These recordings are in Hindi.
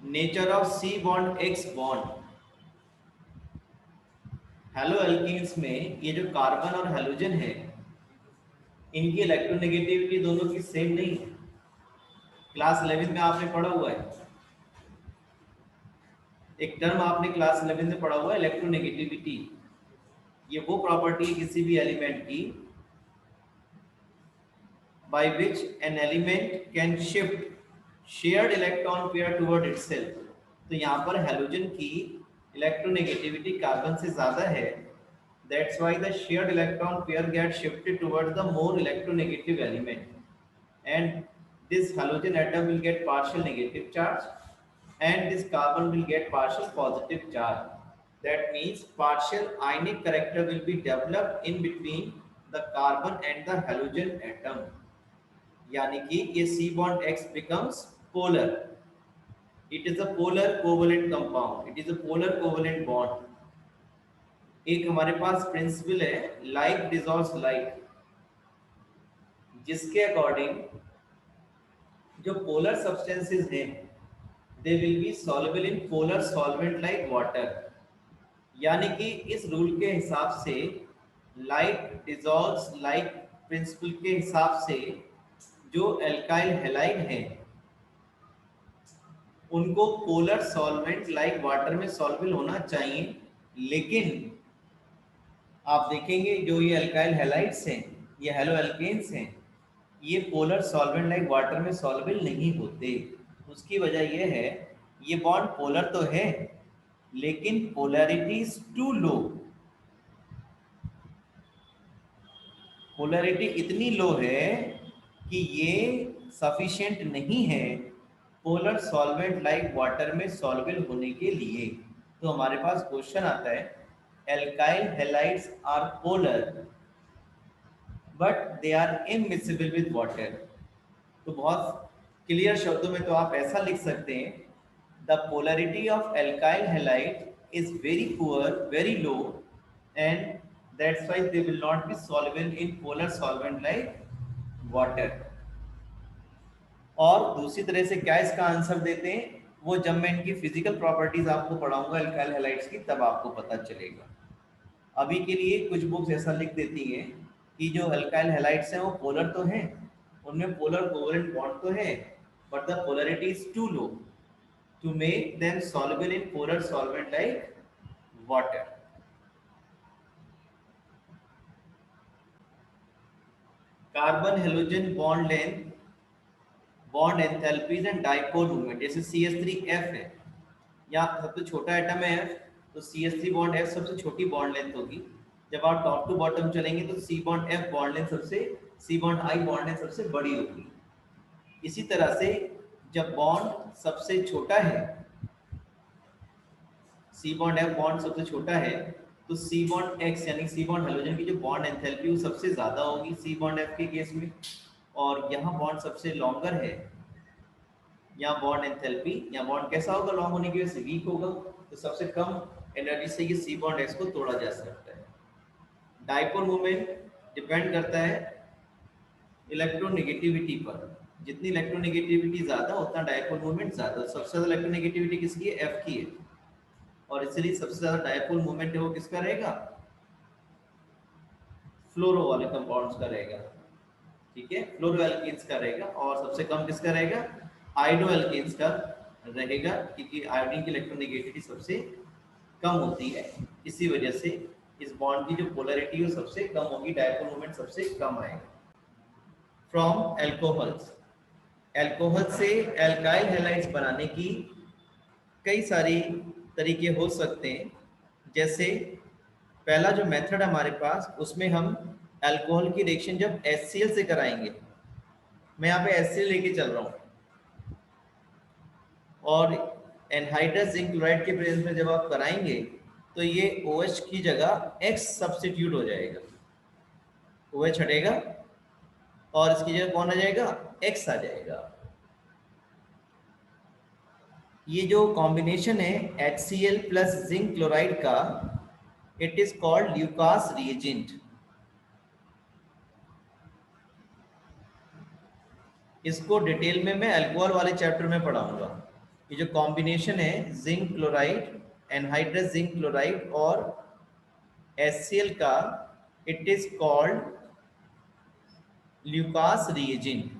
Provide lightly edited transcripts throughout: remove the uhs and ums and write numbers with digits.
Nature of C bond X bond. Haloalkanes में ये जो कार्बन और हेलोजन है, इनकी इलेक्ट्रोनेगेटिविटी दोनों की सेम नहीं है। क्लास 11 में आपने पढ़ा हुआ है, एक टर्म आपने क्लास 11 में पढ़ा हुआ है, इलेक्ट्रोनेगेटिविटी। ये वो प्रॉपर्टी है किसी भी एलिमेंट की by which an element can shift shared electron pair toward itself। तो यहाँ पर हेलोजन की इलेक्ट्रोनेगेटिविटी कार्बन से ज़्यादा है। That's why the shared electron pair gets shifted towards the more electronegative element, and this halogen atom will get partial negative charge, and this carbon will get partial positive charge. That means partial ionic character will be developed in between the carbon and the halogen atom। यानी कि ये C bond X becomes polar। It is a polar covalent compound, it is a polar covalent bond। एक हमारे पास प्रिंसिपल है लाइक डिसॉल्व्स लाइक, जिसके अकॉर्डिंग जो पोलर सब्सटेंसेस हैं they will be soluble in polar solvent like water. यानी कि इस रूल के हिसाब से लाइक डिसॉल्व्स लाइक प्रिंसिपल के हिसाब से जो एल्काइल हैलाइड हैं उनको पोलर सॉल्वेंट लाइक वाटर में सॉल्युबल होना चाहिए। लेकिन आप देखेंगे जो ये अल्काइल हैलाइड्स हैं, ये हेलो एल्केन्स हैं, ये पोलर सॉल्वेंट लाइक वाटर में सॉल्युबल नहीं होते। उसकी वजह यह है ये बॉन्ड पोलर तो है लेकिन polarity is too low. Polarity इतनी लो है कि ये सफिशिएंट नहीं है पोलर सॉल्वेंट लाइक वाटर में सॉल्युबल होने के लिए। तो हमारे पास क्वेश्चन आता है alkyl halides are polar but they are immiscible with water. तो बहुत क्लियर शब्दों में तो आप ऐसा लिख सकते हैं the polarity of alkyl halide is very poor very low and that's why they will not be soluble in polar solvent like water. और दूसरी तरह से क्या इसका आंसर देते हैं वो जब मैं इनकी फिजिकल प्रॉपर्टीज आपको पढ़ाऊंगा एल्काइल हैलाइड्स की तब आपको पता चलेगा। अभी के लिए कुछ बुक्स ऐसा लिख देती हैं कि जो अल्काइल हैलाइड्स हैं वो पोलर तो हैं, उनमें पोलर कोवलेंट बॉन्ड तो है but the polarity is too low to make them soluble in polar solvent like water. Carbon halogen bond length, bond enthalpies and dipole movement. जैसे CH3F है, यहाँ सबसे छोटा एटम है F, तो CH3 बॉन्ड F सबसे छोटी बॉन्ड लेंथ होगी। जब आप टॉप टू बॉटम चलेंगे तो C bond F bond length सबसे, C bond I bond length सबसे बड़ी होगी। इसी तरह से जब बॉन्ड सबसे छोटा है, C बॉन्ड F बॉन्ड सबसे छोटा है, तो C बॉन्ड X यानी C बॉन्ड हेलोजन की जो बॉन्ड एंथैल्पी वो सबसे ज़्यादा होगी C बॉन्ड F के केस में। और यहाँ बॉन्ड सबसे लॉन्गर है, यहाँ बॉन्ड एंथैल्पी, यहाँ बॉन्ड कैसा होगा लॉन्ग होने की वजह से वीक होगा, तो सबसे कम एनर्जी से ये C बॉन्ड X को तोड़ा जा सकता है। डाइपोल मोमेंट डिपेंड करता है इलेक्ट्रोनेगेटिविटी पर, जितनी इलेक्ट्रोनेगेटिविटी ज़्यादा उतना डाइपोल मोमेंट ज़्यादा। सबसे ज़्यादा इलेक्ट्रोनेगेटिविटी किसकी है? F की है, और इसलिए सबसे ज़्यादा डाइपोल मोमेंट है वो किसका रहेगा? फ्लोरो वाले कंपाउंड्स का रहेगा, ठीक है, फ्लोरो एल्केन्स का रहेगा। और सबसे कम किसका रहेगा? आयोडो एल्केन्स का रहेगा, क्योंकि आयोडीन की इलेक्ट्रोनेगेटिविटी सबसे कम होती है। इसी वजह से इस बॉन्ड की जो पोलैरिटी है वो सबसे कम होगी, डाइपोल मोमेंट सबसे कम आएगा। फ्रॉम एल्कोहल्स, एल्कोहल से एल्काइल हैलाइड्स बनाने की कई सारी तरीके हो सकते हैं। जैसे पहला जो मेथड हमारे पास, उसमें हम अल्कोहल की रिएक्शन जब HCl से कराएंगे, मैं यहाँ पे HCl लेके चल रहा हूँ, और एनहाइड्रस जिंक क्लोराइड के प्रेजेंस में जब आप कराएंगे तो ये OH की जगह X सब्स्टिट्यूट हो जाएगा, OH हटेगा और इसकी जगह कौन आ जाएगा? X आ जाएगा। ये जो कॉम्बिनेशन है HCl प्लस जिंक क्लोराइड का, it is called Lucas reagent. इसको डिटेल में मैं अल्कोहल वाले चैप्टर में पढ़ाऊंगा, ये जो कॉम्बिनेशन है zinc chloride, anhydrous zinc chloride और HCl का, it is called Lucas reagent.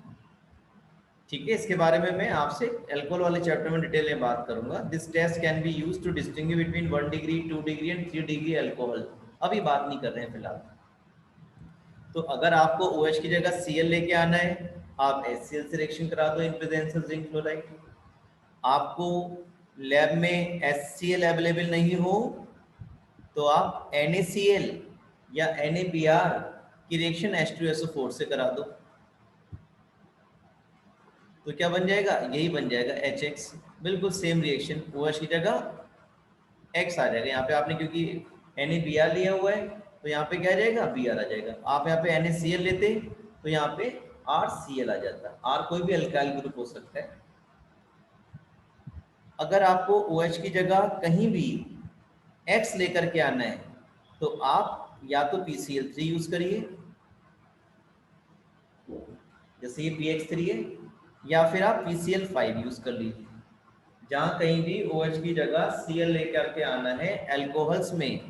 ठीक है, इसके बारे में मैं आपसे अल्कोहल वाले चैप्टर में डिटेल में बात करूंगा। This test can be used to distinguish between 1 degree 2 degree and 3 degree alcohol. अभी बात नहीं कर रहे हैं फिलहाल। तो अगर आपको OH की जगह Cl लेके आना है, आप HCl से रिएक्शन करा दो in presence of zinc chloride. आपको लैब में HCl अवेलेबल नहीं हो तो आप NaCl या NaBr की रिएक्शन H2SO4 से करा दो। तो क्या बन जाएगा? यही बन जाएगा HX। बिल्कुल सेम रिएक्शन, OH की जगह X आ जाएगा। यहाँ पे आपने क्योंकि NaBr लिया हुआ है तो यहाँ पे क्या आ जाएगा? Br आ जाएगा। आप यहाँ पे NaCl लेते तो यहाँ पे RCl आ जाता। R कोई भी अल्काइल ग्रुप हो सकता है। अगर आपको OH की जगह कहीं भी X लेकर के आना है तो आप या तो PCl3 यूज करिए, जैसे ये PX3 है, या फिर आप PCl5 यूज कर लीजिए। जहां कहीं भी OH की जगह Cl लेकर के आना है अल्कोहल्स में,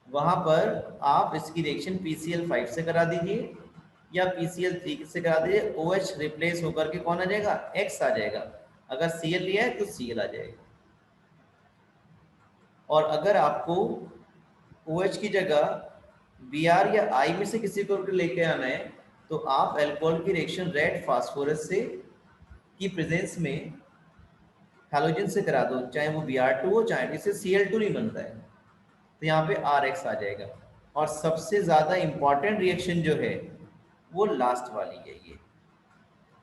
वहां पर आप इसकी रिएक्शन PCl5 से करा दीजिए या PCl3 से करा दीजिए। OH रिप्लेस होकर के कौन आ जाएगा? X आ जाएगा। अगर Cl लिया है तो Cl आ जाएगा। और अगर आपको OH की जगह Br या I में से किसी को लेके आना है तो आप अल्कोहल की रिएक्शन रेड फास्फोरस से की प्रेजेंस में हैलोजन से करा दो, चाहे वो Br2 हो, चाहे इससे Cl2 नहीं बनता है तो यहाँ पे Rx आ जाएगा। और सबसे ज्यादा इंपॉर्टेंट रिएक्शन जो है वो लास्ट वाली है। ये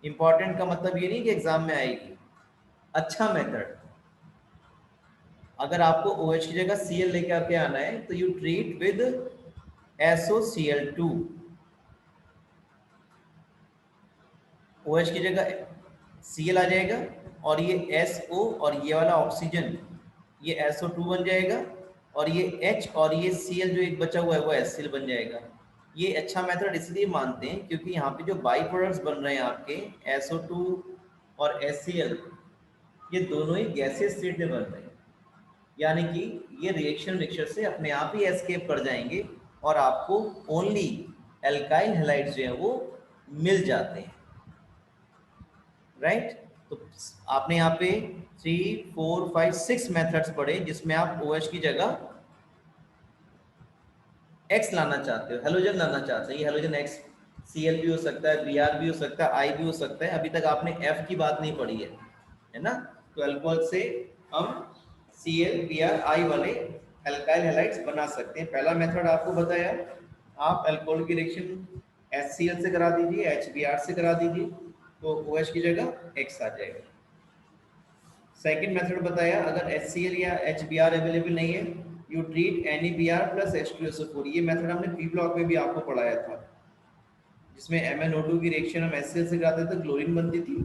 इंपॉर्टेंट का मतलब ये नहीं कि एग्जाम में आएगी, अच्छा मेथड। अगर आपको OH की जगह Cl लेके आके आना है तो you treat with SOCl2। OH की जगह Cl आ जाएगा और ये SO और ये वाला ऑक्सीजन ये SO2 बन जाएगा और ये H और ये Cl जो एक बचा हुआ है वो HCl बन जाएगा। ये अच्छा मेथड इसलिए मानते हैं क्योंकि यहाँ पे जो बाई प्रोडक्ट्स बन रहे हैं आपके SO2 और HCl, ये दोनों ही गैसेस स्टेट में बन रहे हैं, यानी कि ये रिएक्शन मिक्सचर से अपने आप ही एस्केप कर जाएंगे और आपको ओनली एल्काइल हैलाइड्स जो है वो मिल जाते हैं। राइट? तो आपने यहाँ पे 3, 4, 5, 6 मेथड्स पढ़े जिसमें आप OH की जगह X लाना चाहते हो, हेलोजन लाना चाहते हो। ये हेलोजन X Cl भी हो सकता है, Br भी हो सकता है, I भी हो सकता है। अभी तक आपने F की बात नहीं पढ़ी है ना? तो अल्कोहल से हम Cl, Br, I वाले अल्काइल हैलाइड्स बना सकते हैं। पहला मेथड आपको बताया, आप अल्कोहल की रिएक्शन HCl से करा दीजिए, HBr से करा दीजिए तो OH की जगह X आ जाएगा। सेकंड मेथड बताया, अगर HCl या HBr अवेलेबल नहीं है, you treat NaBr plus H2SO4। ये मेथड हमने पी ब्लॉक में भी आपको पढ़ाया था, जिसमें MnO2 की रिएक्शन हम HCl से कराते थे, क्लोरीन बनती थी।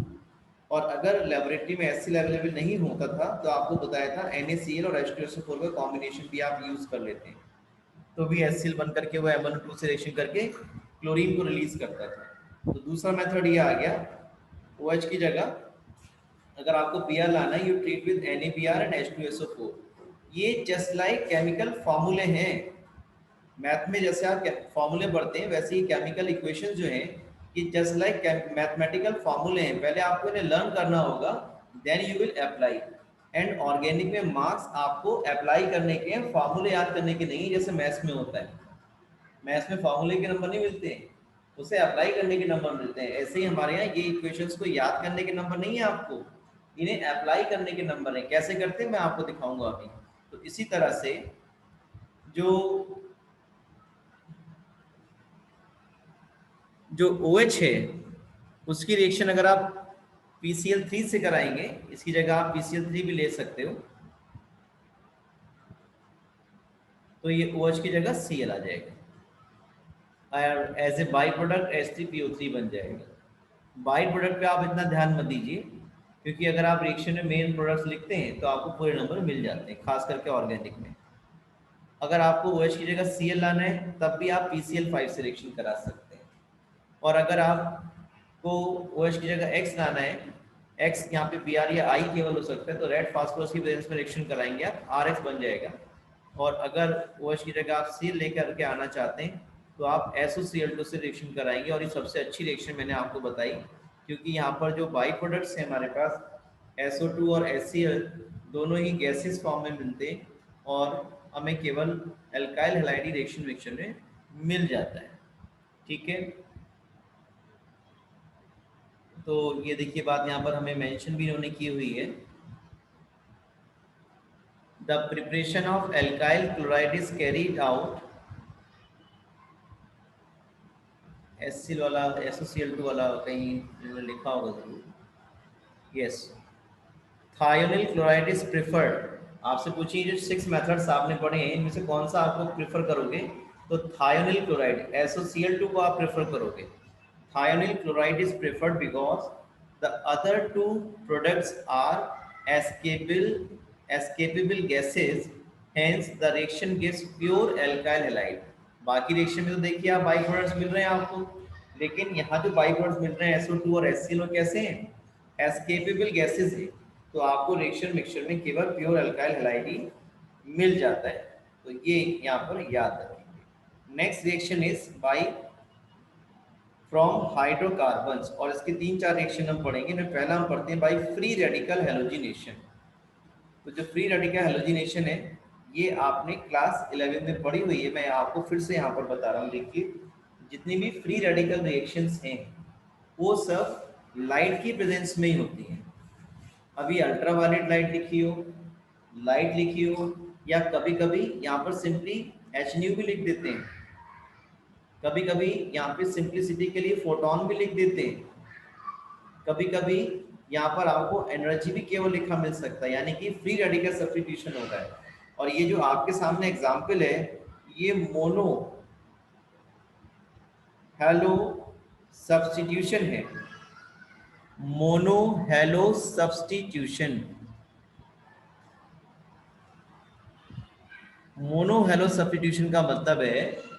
और अगर लेबोरेटरी में HCl अवेलेबल नहीं होता था तो आपको बताया था NaCl और H2SO4 का कॉम्बिनेशन भी आप यूज कर लेते हैं, तो भी HCl बन करके वो MnO2 से रिएक्शन करके क्लोरीन को रिलीज करता था। तो दूसरा मेथड ये आ गया, OH की जगह अगर आपको Br लाना है, you treat with NaBr and H2SO4। ये जस्ट लाइक केमिकल फॉर्मूले हैं। मैथ में जैसे आप फॉर्मूले पढ़ते हैं वैसे ही केमिकल इक्वेशंस जो हैं कि जस्ट लाइक मैथमेटिकल फॉर्मूले हैं। पहले आपको इन्हें लर्न करना होगा, then you will apply. And organic में मार्क्स आपको अप्लाई करने के हैं, फॉर्मूले याद करने के नहीं, जैसे मैथ्स में होता है। मैथ्स में फॉर्मूले के नंबर नहीं मिलते हैं, उसे अप्लाई करने के नंबर मिलते हैं। ऐसे ही हमारे यहाँ ये इक्वेशंस को याद करने के नंबर नहीं है आपको, इन्हें अप्लाई करने के नंबर है। कैसे करते हैं मैं आपको दिखाऊंगा अभी। तो इसी तरह से जो OH है उसकी रिएक्शन अगर आप PCl3 से कराएंगे, इसकी जगह आप PCl3 भी ले सकते हो, तो ये OH की जगह Cl आ जाएगा और as a by product H3PO3 बन जाएगा। बाई प्रोडक्ट पे आप इतना ध्यान मत दीजिए क्योंकि अगर आप रिएक्शन में मेन प्रोडक्ट्स लिखते हैं तो आपको पूरे नंबर मिल जाते हैं, खास करके ऑर्गेनिक में। अगर आपको OH की जगह Cl लाना है तब भी आप PCl5 से रिएक्शन करा सकते हैं। और अगर आपको OH की जगह X लाना है, एक्स यहाँ पे बी आर या आई केवल हो सकता है, तो रेड फास्फोरस की प्रेजेंस में रिएक्शन कराएंगे आप, आर एक्स बन जाएगा। और अगर ओ एच की जगह आप सी लेकर के आना चाहते हैं तो आप SOCl2 से रिएक्शन कराएंगे। और ये सबसे अच्छी रिएक्शन मैंने आपको बताई, क्योंकि यहाँ पर जो बाई प्रोडक्ट्स हैं हमारे पास SO2 और HCl दोनों ही गैसेस फॉर्म में मिलते हैं और हमें केवल एल्काइल हैलाइड रिएक्शन मिक्सचर में मिल जाता है। ठीक है, तो ये देखिए बात यहाँ पर हमें मेंशन भी उन्होंने की हुई है। The preparation of alkyl chloride is carried out, HCl वाला SOCl2 वाला कहीं इन्होंने लिखा होगा जरूर, yes. Thionyl chloride is preferred. आपसे पूछिए जो 6 मेथड्स आपने पढ़े हैं इनमें से कौन सा आपको प्रिफर करोगे, तो थायोनिल क्लोराइड SOCl2 को आप प्रेफर करोगे। Thionyl chloride is preferred because the other two products are escapable gases, hence the reaction gives pure alkyl halide. बाकी रिएक्शन में तो देखिए आप बाई प्रोडक्ट्स मिल रहे हैं आपको, लेकिन यहाँ जो बाई प्रोडक्ट्स मिल रहे हैं SO2 और HCl कैसे हैं, एस्केपेबल गैसेज है, तो आपको रिएक्शन मिक्सचर में केवल प्योर अल्काइल हैलाइड ही मिल जाता है। तो ये यहाँ पर याद रखेंगे। Next reaction is by from hydrocarbons, और इसके 3-4 रिएक्शन हम पढ़ेंगे। इनमें पहला हम पढ़ते हैं बाई फ्री रेडिकल हैलोजिनेशन। तो जो फ्री रेडिकल हैलोजिनेशन है ये आपने क्लास 11 में पढ़ी हुई है, मैं आपको फिर से यहाँ पर बता रहा हूँ। देखिए जितनी भी फ्री रेडिकल रिएक्शंस हैं वो सब लाइट की प्रेजेंस में ही होती हैं। अभी अल्ट्रावायलेट लाइट लिखी हो, लाइट लिखी हो, या कभी कभी यहाँ पर सिंपली HNU भी लिख देते हैं, कभी कभी यहाँ पे सिंपलिसिटी के लिए फोटोन भी लिख देते हैं, कभी कभी यहाँ पर आपको एनर्जी भी केवल लिखा मिल सकता है, यानी कि फ्री रेडिकल सब्स्टिट्यूशन होता है। और ये जो आपके सामने एग्जाम्पल है ये मोनो हेलो सब्स्टिट्यूशन है, mono hello substitution. Mono hello substitution का मतलब है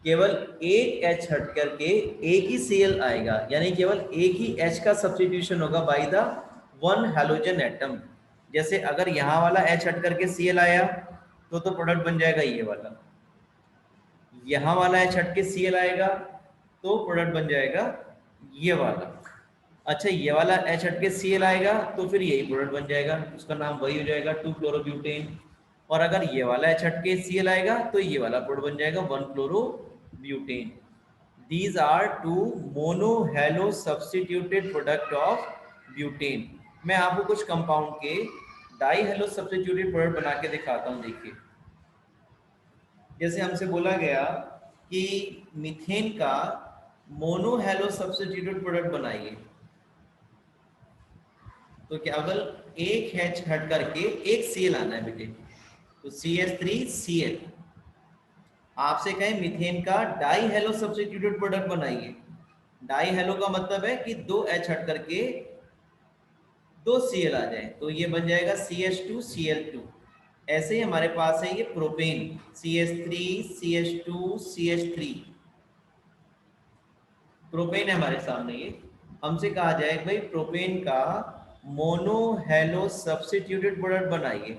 केवल एक H हट करके एक ही Cl आएगा, यानी केवल एक ही H का सब्स्टिट्यूशन होगा by the one halogen atom. जैसे अगर यहाँ वाला H हट करके Cl आया तो प्रोडक्ट बन जाएगा ये वाला, यहाँ वाला H हट के Cl आएगा तो प्रोडक्ट बन जाएगा ये वाला। अच्छा ये वाला H हट के Cl आएगा तो फिर यही प्रोडक्ट बन जाएगा, उसका नाम वही हो जाएगा 2-क्लोरोब्यूटेन। और अगर ये वाला H हट के Cl आएगा तो ये वाला प्रोडक्ट बन जाएगा 1-क्लोरोब्यूटेन। These are two mono-halo substituted product of butane। मैं आपको कुछ कंपाउंड के डाई हेलो सब्स्टिट्यूटेड प्रोडक्ट बना के दिखाता हूँ। देखिए जैसे हमसे बोला गया कि मीथेन का मोनो हेलो सब्स्टिट्यूटेड प्रोडक्ट बनाइए, तो केवल एक H हट करके एक Cl आना है बेटे, तो CH3Cl। आपसे कहें मीथेन का डाई हेलो सब्स्टिट्यूटेड प्रोडक्ट बनाइए, डाई हेलो का मतलब है कि 2 H हट करके 2 Cl आ जाए, तो ये बन जाएगा CH2Cl2। ऐसे ही हमारे पास है ये प्रोपेन, CH3CH2CH3 प्रोपेन है हमारे सामने। ये हमसे कहा जाए भाई प्रोपेन का मोनो हेलो सब्स्टिट्यूटेड प्रोडक्ट बनाइए,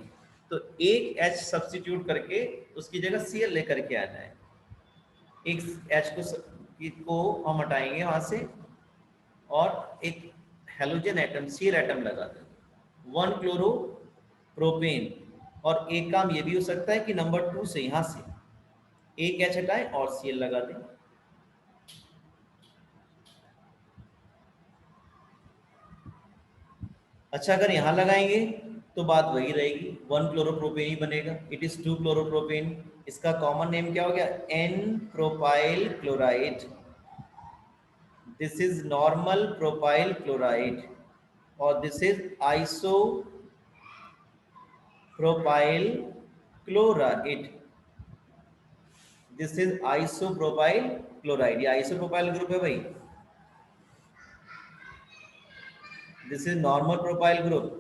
तो एक H सब्स्टिट्यूट करके उसकी जगह Cl लेकर के आ जाए। एक H को हम हटाएंगे वहां से और एक हेलोजन एटम Cl एटम लगा देंगे, 1 क्लोरो प्रोपेन। और एक काम ये भी हो सकता है कि नंबर 2 से यहाँ से एक H हटाएं और Cl लगा दें। अच्छा अगर यहाँ लगाएंगे तो बात वही रहेगी, 1-क्लोरोप्रोपेन ही बनेगा, इट इज 2-क्लोरोप्रोपेन। इसका कॉमन नेम क्या हो गया, n propyl chloride. This is normal propyl chloride और this is iso propyl chloride. This is isopropyl chloride, ये आइसोप्रोपाइल ग्रुप है भाई। This is normal propyl group.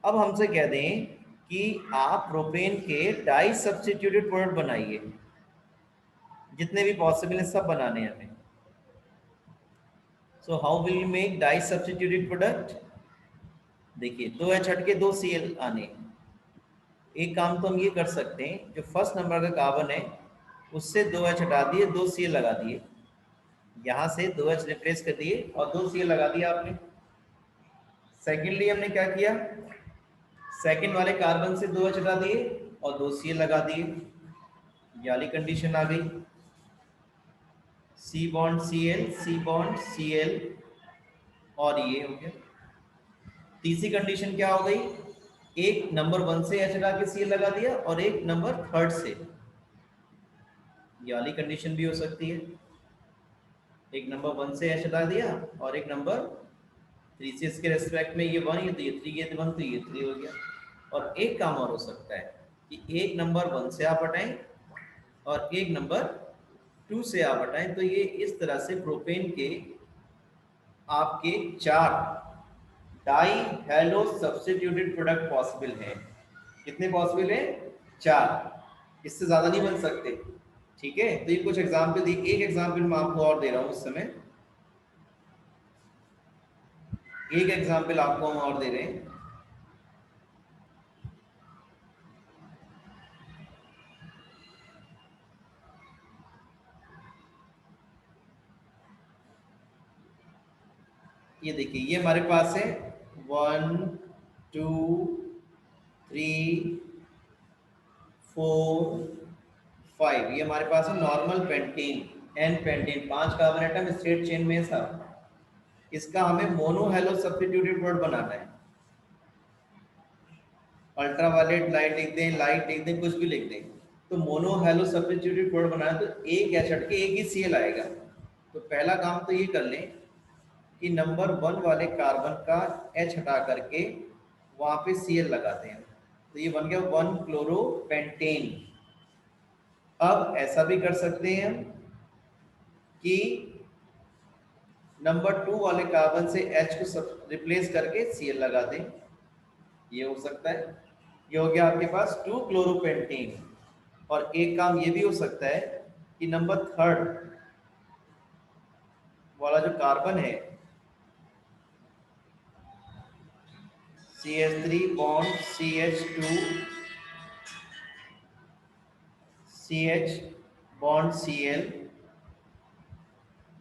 अब हमसे कह दें कि आप प्रोपेन के डाई सब्स्टिट्यूटेड प्रोडक्ट बनाइए, जितने भी पॉसिबल है सब बनाने हैं हमें। So how will make di substituted product? देखिए 2 H हट के 2 Cl आने। एक काम तो हम ये कर सकते हैं, जो फर्स्ट नंबर का कार्बन है उससे 2 H हटा दिए, 2 Cl लगा दिए, यहाँ से 2 H रिप्लेस कर दिए और 2 Cl लगा दिया आपने। सेकेंडली हमने क्या किया, सेकेंड वाले कार्बन से 2 H हटा दिए और 2 Cl लगा दिए, ये वाली कंडीशन आ गई। C bond Cl, C bond Cl और ये हो गया। तीसरी कंडीशन क्या हो गई, एक नंबर 1 से H हटा के Cl लगा दिया और एक नंबर 3rd से, ये वाली कंडीशन भी हो सकती है। एक नंबर 1 से H हटा दिया और एक नंबर 3 से, इसके रेस्पेक्ट में ये 1, ये तो ये 3, ये 1 तो ये 3 हो गया। और एक काम और हो सकता है कि एक नंबर 1 से आप हटाएं और एक नंबर 2 से आप हटाएं, तो ये इस तरह से प्रोपेन के आपके 4 die hello substituted product possible हैं। कितने पॉसिबल हैं? 4, इससे ज्यादा नहीं बन सकते। ठीक है, तो ये कुछ एग्जाम्पल दी, एक एग्जाम्पल मैं आपको और दे रहा हूँ इस समय, एक एग्जाम्पल आपको हम और दे रहे हैं। ये देखिए, ये हमारे पास है 1 2 3 4 5, ये हमारे पास है normal pentane, n pentane, 5 carbon atom straight chain में सब। इसका हमें मोनो हेलो सब्स्टिट्यूटेड प्रोडक्ट बनाना है। अल्ट्रावायलेट लाइट लिख दें, लाइट लिख दें, कुछ भी लिख दें, तो मोनो हेलो सब्स्टिट्यूटेड प्रोडक्ट बनाना तो एक H हट के एक ही Cl आएगा। तो पहला काम तो ये कर लें कि नंबर 1 वाले कार्बन का H हटा करके वहां पे Cl लगाते हैं, तो ये बन गया 1 क्लोरोपेंटेन। अब ऐसा भी कर सकते हैं हम कि नंबर 2 वाले कार्बन से H को रिप्लेस करके Cl लगा दें, ये हो सकता है। ये हो गया आपके पास 2 क्लोरोपेंटेन। और एक काम ये भी हो सकता है कि नंबर 3rd वाला जो कार्बन है CH3 bond CH2 CH bond Cl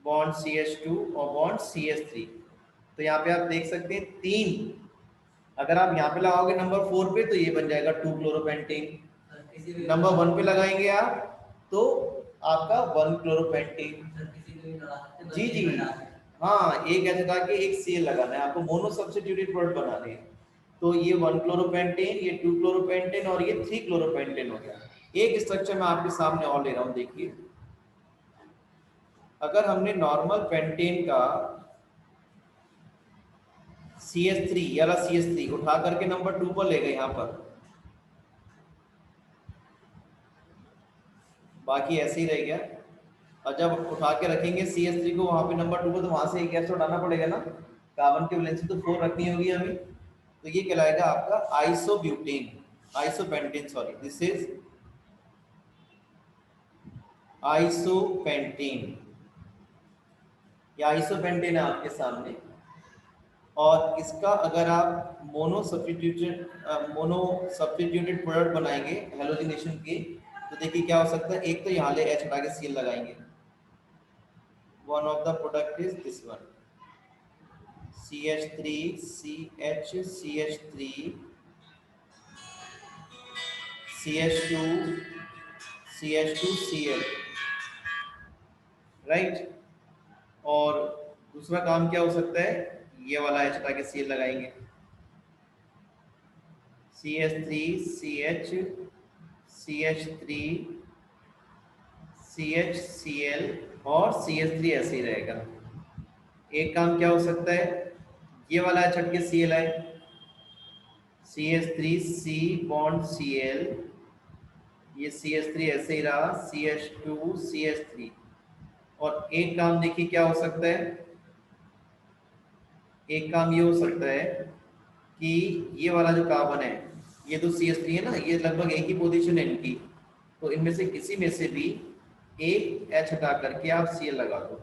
bond CH2 और बॉन्ड CH3, तो यहाँ पे आप देख सकते हैं 3, अगर आप यहाँ पे लगाओगे नंबर 4 पे तो ये बन जाएगा 2 क्लोरोपेंटेन, नंबर 1 पे लगाएंगे आप तो आपका 1 क्लोरोपेंटेन। जी जी, हाँ, एक H हटा के एक Cl लगाना है आपको, मोनो सब्स्टिट्यूटेड प्रोडक्ट बनाने हैं। तो ये 1 क्लोरोपेंटेन, ये 2 क्लोरोपेंटेन और ये 3 क्लोरोपेंटेन हो गया। एक स्ट्रक्चर मैं आपके सामने और ले रहा हूँ, देखिए। अगर हमने नॉर्मल पेंटेन का CH3 या CH3 उठा करके नंबर 2 पर ले गए यहाँ पर, बाकी ऐसे ही रह गया, और जब उठा के रखेंगे CH3 को वहां पे नंबर 2 को, तो वहां से एक गैस उठाना पड़ेगा ना, कार्बन की वैलेंसी तो 4 रखनी होगी हमें, तो ये कहलाएगा आपका isobutane, isopentane, sorry, this is isopentane, या आइसोपेंटेन है आपके सामने। और इसका अगर आप मोनो सब्स्टिट्यूटेड प्रोडक्ट बनाएंगे हेलोजिनेशन के, तो देखिए क्या हो सकता है, एक तो यहाँ ले H हटा के Cl लगाएंगे, one of the product is this one, CH3 CH CH3 CH2 CH2 Cl, right. और दूसरा काम क्या हो सकता है, ये वाला H हटा के Cl लगाएंगे, CH3 CH CH3 CH Cl और CH3 ऐसे ही रहेगा। एक काम क्या हो सकता है, ये वाला H हट के Cl आए, CH3 C बॉन्ड Cl, ये CH3 ऐसे ही रहा, CH2 CH3। और एक काम देखिए क्या हो सकता है, एक काम ये हो सकता है कि ये वाला जो कार्बन है, ये तो CH3 है ना, ये लगभग एक ही पोजीशन है इनकी, तो इनमें से किसी में से भी एक H हटा करके आप Cl लगा दो,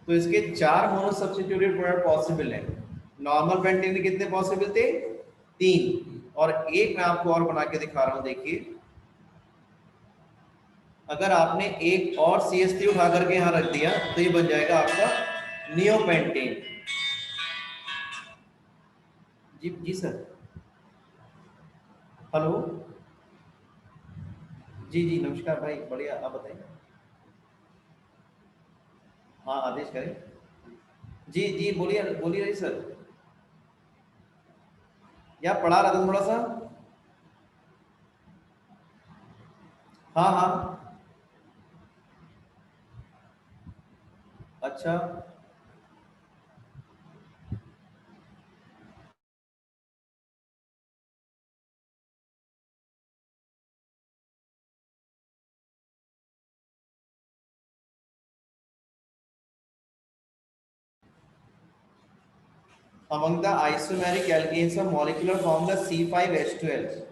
तो इसके 4 मोनो सब्स्टिट्यूटेड प्रोडक्ट पॉसिबल है। नॉर्मल पेंटेन में कितने पॉसिबल थे? 3, और एक मैं आपको और बना के दिखा रहा हूं, देखिए। अगर आपने एक और CH3 उठा करके यहाँ रख दिया तो ये बन जाएगा आपका नियोपेंटेन। जी जी सर। हेलो। जी जी नमस्कार भाई, बढ़िया, आप बताइए। हाँ आदेश करें। जी जी बोलिए बोलिए जी सर। या पढ़ा रहा था थोड़ा सा। हाँ हाँ। अच्छा। Among the isomeric alkanes of molecular formula C5H12,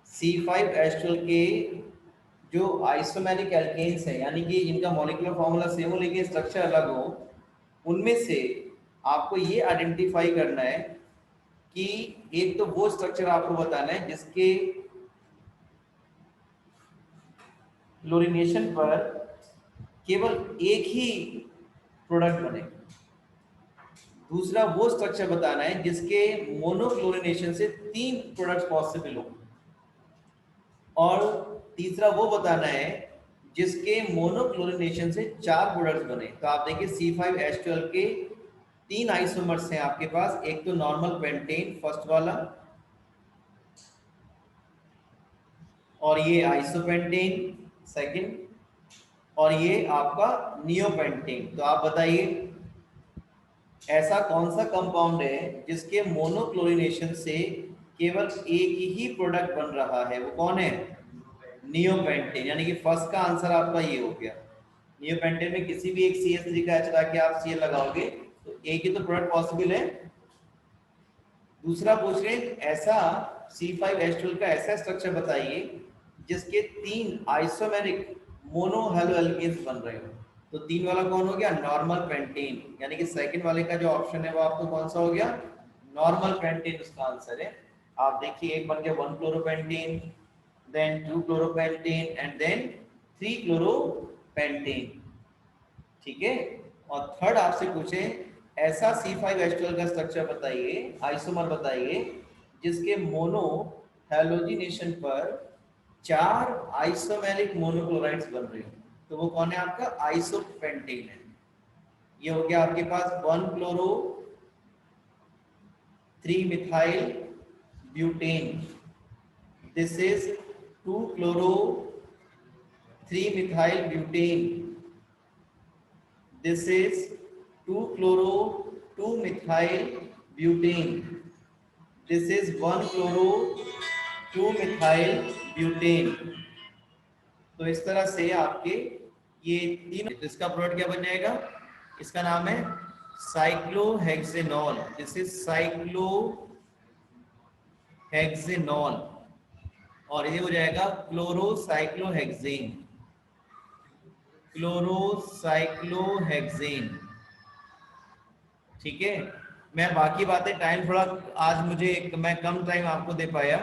C5H12 के जो आइसोमेरिक एल्केन्स है, यानी कि इनका मॉलिक्यूलर फॉर्मूला सेम हो लेकिन स्ट्रक्चर अलग हो, उनमें से आपको ये आइडेंटिफाई करना है कि एक तो वो स्ट्रक्चर आपको बताना है जिसके क्लोरीनेशन पर केवल एक ही प्रोडक्ट बने। दूसरा वो स्ट्रक्चर बताना है जिसके मोनोक्लोरिनेशन से 3 प्रोडक्ट्स पॉसिबल हो। और तीसरा वो बताना है जिसके मोनोक्लोरिनेशन से 4 प्रोडक्ट्स बने। तो आप देखिए C5H12 के 3 आइसोमर्स हैं आपके पास। एक तो नॉर्मल पेंटेन फर्स्ट वाला, और ये आइसोपेंटेन सेकंड, और ये आपका नियोपेंटेन। तो आप बताइए ऐसा कौन सा कंपाउंड है जिसके मोनोक्लोरिनेशन से केवल एक ही प्रोडक्ट बन रहा है? वो कौन है? नियोपेंटेन। यानी कि फर्स्ट का आंसर आपका ये हो गया। नियोपेंटेन में किसी भी एक CH3 का H लगा के आप Cl लगाओगे तो एक ही तो प्रोडक्ट पॉसिबल है। दूसरा पूछ रहे हैं ऐसा C5H12 का ऐसा स्ट्रक्चर बताइए जिसके 3 आइसोमेरिक मोनो हेलो एल्केन्स बन रहे हो। तो 3 वाला कौन हो गया? Normal pentane. यानी कि सेकंड वाले का जो ऑप्शन है वो आपको कौन सा हो गया? नॉर्मल पेंटेन उसका आंसर है। आप देखिए एक बन गया 1 क्लोरोपेंटेन, देन 2 क्लोरोपेंटेन एंड देन 3 क्लोरोपेंटेन। ठीक है। और थर्ड आपसे पूछे ऐसा C5H12 का स्ट्रक्चर बताइए, आइसोमर बताइए जिसके मोनो हैलोजिनेशन पर 4 आइसोमेरिक मोनोक्लोराइड्स बन रहे हो। तो वो कौन है आपका? आइसोपेंटेन है। ये हो गया आपके पास 1 chloro 3 methyl butane. This is 2 chloro 3 methyl butane. This is 2 chloro 2 methyl butane. This is 1 chloro 2 methyl butane. तो इस तरह से आपके ये तीन, इसका प्रोडक्ट क्या बन जाएगा? इसका नाम है साइक्लोहेक्सेनॉल। दिस इज साइक्लोहेक्सेनॉल, और ये हो जाएगा क्लोरोसाइक्लोहेक्सेन। क्लोरोसाइक्लोहेक्सेन। ठीक है। मैं बाकी बातें टाइम थोड़ा आज मुझे मैं कम टाइम आपको दे पाया,